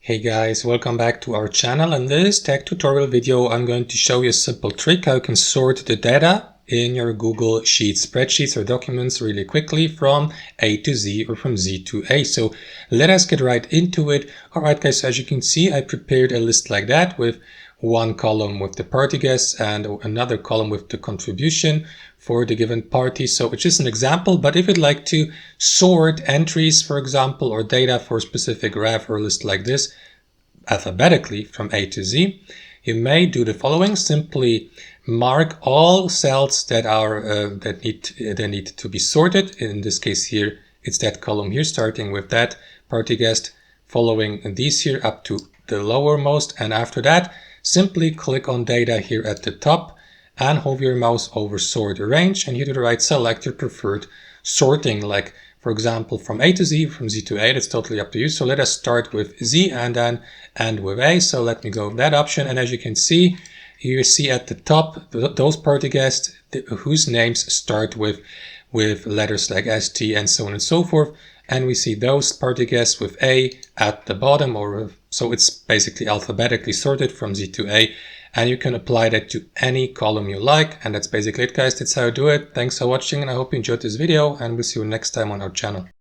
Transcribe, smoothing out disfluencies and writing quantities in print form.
Hey guys, welcome back to our channel. In this tech tutorial video, I'm going to show you a simple trick how you can sort the data in your Google Sheets spreadsheets or documents really quickly from A to Z or from Z to A. So let us get right into it. Alright guys, so as you can see, I prepared a list like that with one column with the party guests and another column with the contribution for the given party. So it's just an example, but if you'd like to sort entries, for example, or data for a specific graph or list like this alphabetically from A to Z, you may do the following. Simply mark all cells that are that need to be sorted. In this case here, it's that column here, starting with that party guest, following these here up to the lowermost, and after that simply click on data here at the top and hover your mouse over sort arrange, and here to the right select your preferred sorting, like for example from A to Z, from Z to A. That's totally up to you. So let us start with Z and then end with A. So let me go with that option, and as you can see, you see at the top those party guests whose names start with letters like S, T, and so on and so forth. And we see those party guests with A at the bottom, so it's basically alphabetically sorted from Z to A. And you can apply that to any column you like. And that's basically it, guys. That's how I do it. Thanks for watching, and I hope you enjoyed this video, and we'll see you next time on our channel.